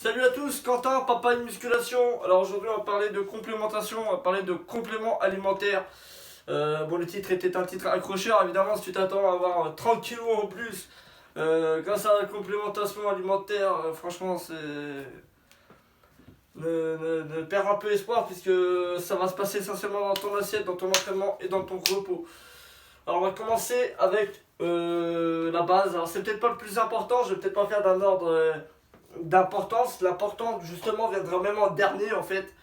Salut à tous, Quentin, papa de musculation. Alors aujourd'hui on va parler de complémentation, on va parler de compléments alimentaires. Bon, le titre était un titre accrocheur, évidemment si tu t'attends à avoir 30 kilos en plus grâce à la complémentation alimentaire, franchement c'est... Ne perds un peu espoir puisque ça va se passer essentiellement dans ton assiette, dans ton entraînement et dans ton repos. Alors on va commencer avec la base. Alors c'est peut-être pas le plus important, je vais peut-être pas faire d'un ordre d'importance. L'important justement viendra même en dernier en fait.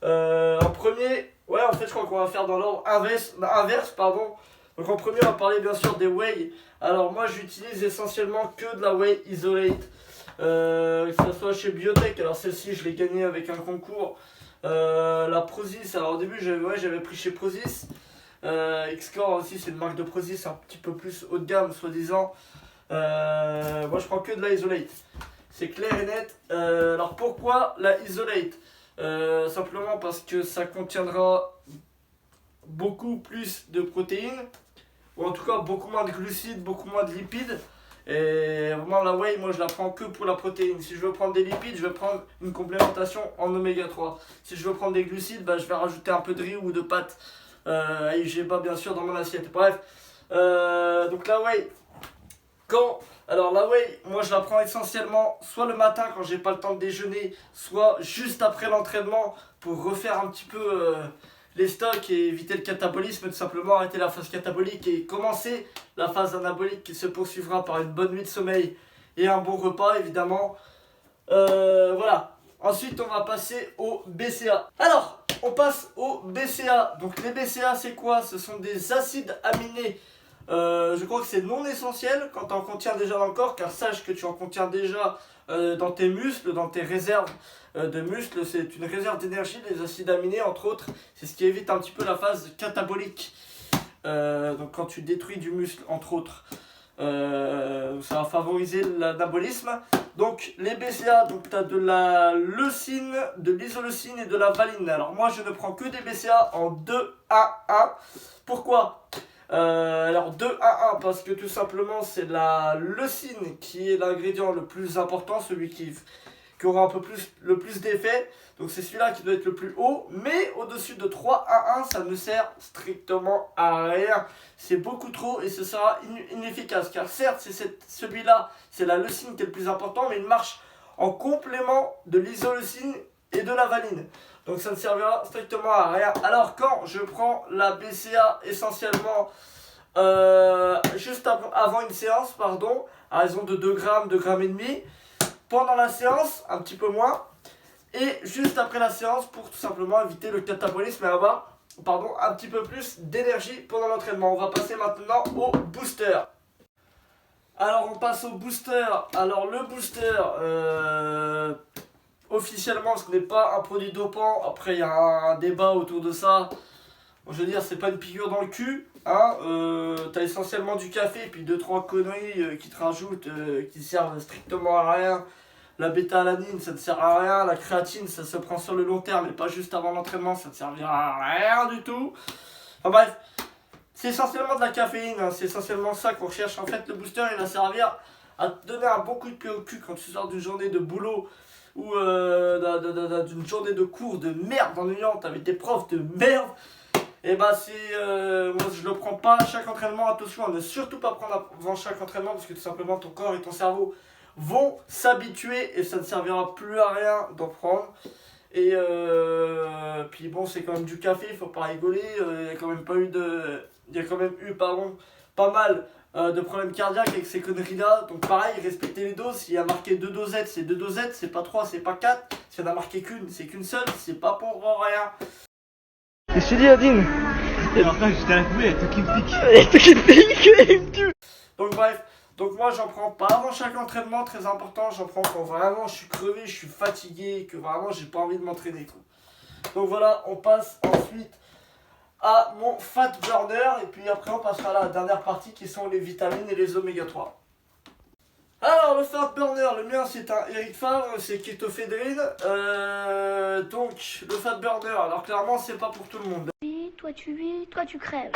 En premier, ouais en fait je crois qu'on va faire dans l'ordre inverse pardon. Donc en premier on va parler bien sûr des whey. Alors moi j'utilise essentiellement que de la whey isolate. Que ce soit chez Biotech, alors celle-ci je l'ai gagnée avec un concours. La Prozis, alors au début j'avais pris chez Prozis. Xcore aussi c'est une marque de Prozis un petit peu plus haut de gamme soi-disant. Moi je prends que de la isolate. C'est clair et net. Alors pourquoi la isolate? Simplement parce que ça contiendra beaucoup plus de protéines, ou en tout cas beaucoup moins de glucides, beaucoup moins de lipides. Et vraiment la whey, moi je la prends que pour la protéine. Si je veux prendre des lipides, je vais prendre une complémentation en oméga 3. Si je veux prendre des glucides, je vais rajouter un peu de riz ou de pâtes. Et j'ai pas bien sûr dans mon assiette. Bref, donc la whey, alors la whey, moi je la prends essentiellement soit le matin quand j'ai pas le temps de déjeuner, soit juste après l'entraînement pour refaire un petit peu les stocks et éviter le catabolisme, tout simplement arrêter la phase catabolique et commencer la phase anabolique qui se poursuivra par une bonne nuit de sommeil et un bon repas évidemment. Voilà. Ensuite on va passer au BCA. Alors, on passe au BCA. Donc les BCA c'est quoi? Ce sont des acides aminés. Je crois que c'est non essentiel quand tu en contiens déjà dans le corps, car sache que tu en contiens déjà dans tes muscles, dans tes réserves de muscles. C'est une réserve d'énergie, les acides aminés entre autres. C'est ce qui évite un petit peu la phase catabolique. Donc quand tu détruis du muscle entre autres, ça va favoriser l'anabolisme. Donc les BCA, donc tu as de la leucine, de l'isoleucine et de la valine. Alors moi je ne prends que des BCA en 2-1-1. Pourquoi? Alors 2-1-1 parce que tout simplement c'est la leucine qui est l'ingrédient le plus important, celui qui aura un peu plus, le plus d'effet. Donc c'est celui-là qui doit être le plus haut. Mais au-dessus de 3-1-1 ça ne sert strictement à rien. C'est beaucoup trop et ce sera inefficace. Car certes celui-là c'est la leucine qui est le plus important, mais il marche en complément de l'isoleucine et de la valine. Donc ça ne servira strictement à rien. Alors quand je prends la BCA essentiellement juste avant une séance, pardon, à raison de 2 grammes, 2 grammes et demi, pendant la séance, un petit peu moins, et juste après la séance pour tout simplement éviter le catabolisme et avoir un petit peu plus d'énergie pendant l'entraînement. On va passer maintenant au booster. Alors on passe au booster. Alors le booster, officiellement ce n'est pas un produit dopant. Après il y a un débat autour de ça. Bon, je veux dire c'est pas une piqûre dans le cul, hein. T'as essentiellement du café puis 2-3 conneries qui te rajoutent, qui servent strictement à rien. La bêta-alanine ça ne sert à rien. La créatine ça se prend sur le long terme et pas juste avant l'entraînement, ça ne servira à rien du tout. Enfin bref, c'est essentiellement de la caféine, hein. C'est essentiellement ça qu'on recherche. En fait le booster il va servir à te donner un bon coup de pied au cul quand tu sors d'une journée de boulot ou d'une journée de cours de merde ennuyante avec des profs de merde. Et moi je le prends pas à chaque entraînement. Attention à ne surtout pas prendre avant chaque entraînement parce que tout simplement ton corps et ton cerveau vont s'habituer et ça ne servira plus à rien d'en prendre. Et puis bon c'est quand même du café, il faut pas rigoler. Il y a quand même eu pas mal de problèmes cardiaques avec ces conneries là. Donc pareil, respectez les doses. S'il y a marqué 2 dosettes, c'est 2 dosettes, c'est pas 3, c'est pas 4. S'il y en a marqué qu'une, c'est qu'une seule, c'est pas pour rien. Qu'est-ce que tu dis, Adine? Et après, j'étais à la poubelle, tout qui me pique. Et toi qui te pique, il me tue. Donc bref, donc moi j'en prends pas avant chaque entraînement, très important, j'en prends quand vraiment je suis crevé, je suis fatigué, que vraiment j'ai pas envie de m'entraîner. Donc voilà, on passe ensuite à mon fat burner et puis après on passera à la dernière partie qui sont les vitamines et les oméga 3. Alors le fat burner, le mien c'est un Eric Favre, c'est kétophédrine. Donc le fat burner, alors clairement c'est pas pour tout le monde. Toi tu crèves.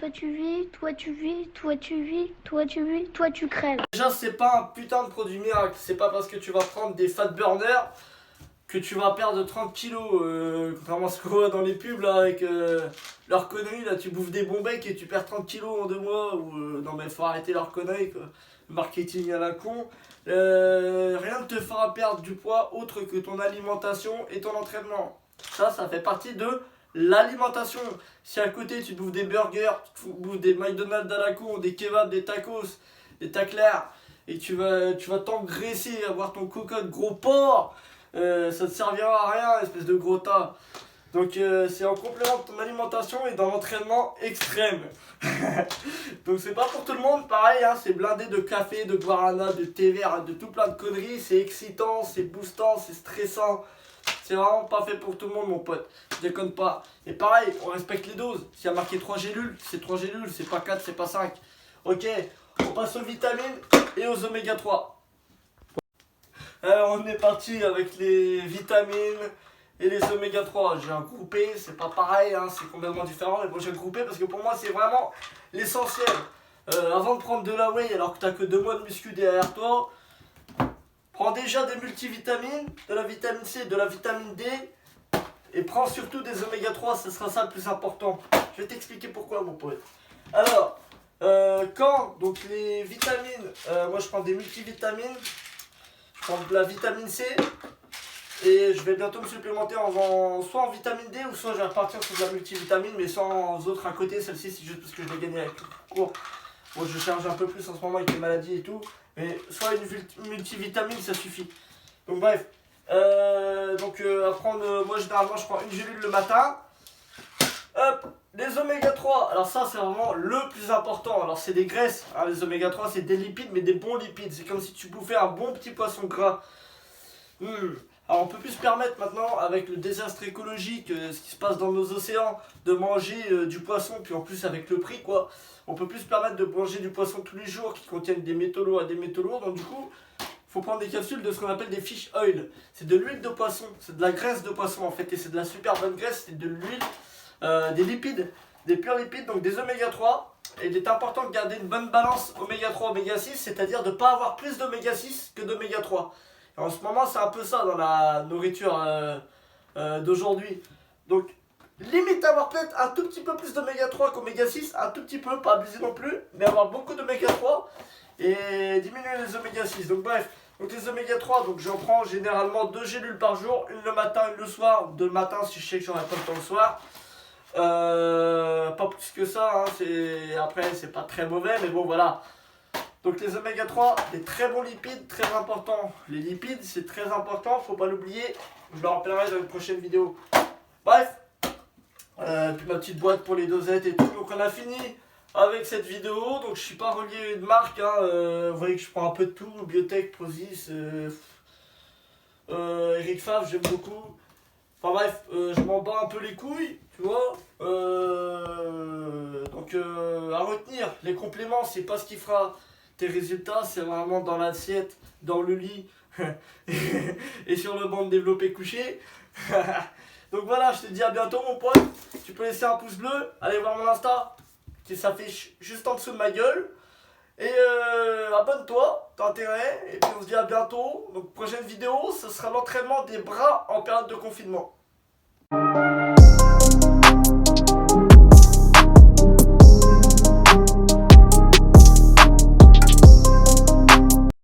toi tu vis, toi tu vis, toi tu vis, toi tu vis, toi tu crèves. Déjà, c'est pas un putain de produit miracle. C'est pas parce que tu vas prendre des fat burners que tu vas perdre 30 kilos. Contrairement à ce qu'on voit dans les pubs là, avec leurs conneries. Là, tu bouffes des bons becs et tu perds 30 kilos en 2 mois. Ou, non, mais faut arrêter leurs conneries quoi. Marketing à la con. Rien ne te fera perdre du poids autre que ton alimentation et ton entraînement. Ça fait partie de l'alimentation. Si à côté tu te bouffes des burgers, tu te bouffes des McDonald's à la con, des kebabs, des tacos, des taclers, et tu vas t'engraisser, avoir ton cocotte gros porc, ça te servira à rien, espèce de gros tas. Donc c'est en complément de ton alimentation et dans l'entraînement extrême. Donc c'est pas pour tout le monde, pareil, hein, c'est blindé de café, de guarana, de thé vert, de tout plein de conneries. C'est excitant, c'est boostant, c'est stressant. C'est vraiment pas fait pour tout le monde mon pote, je déconne pas. Et pareil, on respecte les doses. S'il y a marqué 3 gélules, c'est 3 gélules, c'est pas 4, c'est pas 5. Ok, on passe aux vitamines et aux oméga 3. Alors on est parti avec les vitamines et les oméga 3. J'ai regroupé, c'est pas pareil, hein, c'est complètement différent. Mais bon, j'ai regroupé parce que pour moi c'est vraiment l'essentiel. Avant de prendre de la whey alors que t'as que 2 mois de muscu derrière toi, prends déjà des multivitamines, de la vitamine C, de la vitamine D. Et prends surtout des oméga 3, ce sera ça le plus important. Je vais t'expliquer pourquoi mon pote. Alors, quand donc les vitamines, moi je prends des multivitamines. Je prends de la vitamine C. Et je vais bientôt me supplémenter soit en vitamine D ou soit je vais repartir sur de la multivitamine mais sans autre à côté. Celle-ci c'est juste parce que je l'ai gagnée avec le cours. Bon, je charge un peu plus en ce moment avec les maladies et tout. Mais soit une multivitamine ça suffit. Donc bref. À prendre, moi généralement je prends une gélule le matin. Hop, les oméga 3. Alors ça c'est vraiment le plus important. Alors c'est des graisses, hein, les oméga 3 c'est des lipides mais des bons lipides. C'est comme si tu bouffais un bon petit poisson gras. Alors on peut plus se permettre maintenant avec le désastre écologique, ce qui se passe dans nos océans, de manger du poisson, puis en plus avec le prix quoi, on peut plus se permettre de manger du poisson tous les jours qui contiennent des métaux lourds et des métaux lourds, donc du coup faut prendre des capsules de ce qu'on appelle des fish oil. C'est de l'huile de poisson, c'est de la graisse de poisson en fait, et c'est de la super bonne graisse, c'est de l'huile, des lipides, des purs lipides, donc des oméga 3. Et il est important de garder une bonne balance oméga 3, oméga 6, c'est-à-dire de ne pas avoir plus d'oméga 6 que d'oméga 3. Et en ce moment, c'est un peu ça dans la nourriture d'aujourd'hui. Donc, limite avoir peut-être un tout petit peu plus d'oméga 3 qu'oméga 6, un tout petit peu, pas abuser non plus, mais avoir beaucoup d'oméga 3 et diminuer les oméga 6. Donc bref, donc les oméga 3, donc j'en prends généralement 2 gélules par jour, une le matin, une le soir, 2 le matin si je sais que j'aurai pas le temps le soir. Pas plus que ça, hein, après c'est pas très mauvais, mais bon voilà. Donc les oméga 3, des très bons lipides, très importants. Les lipides, c'est très important, faut pas l'oublier. Je le rappellerai dans une prochaine vidéo. Bref, puis ma petite boîte pour les dosettes et tout. Donc on a fini avec cette vidéo. Donc je suis pas relié à une marque. Vous voyez que je prends un peu de tout. Biotech, Prozis, Eric Favre, j'aime beaucoup. Enfin bref, je m'en bats un peu les couilles, tu vois. À retenir, les compléments, c'est pas ce qui fera tes résultats, c'est vraiment dans l'assiette, dans le lit et sur le banc de développé couché. Donc voilà, je te dis à bientôt mon pote. Tu peux laisser un pouce bleu, allez voir mon Insta qui s'affiche juste en dessous de ma gueule. Et abonne-toi, t'as intérêt. Et puis on se dit à bientôt. Donc prochaine vidéo, ce sera l'entraînement des bras en période de confinement.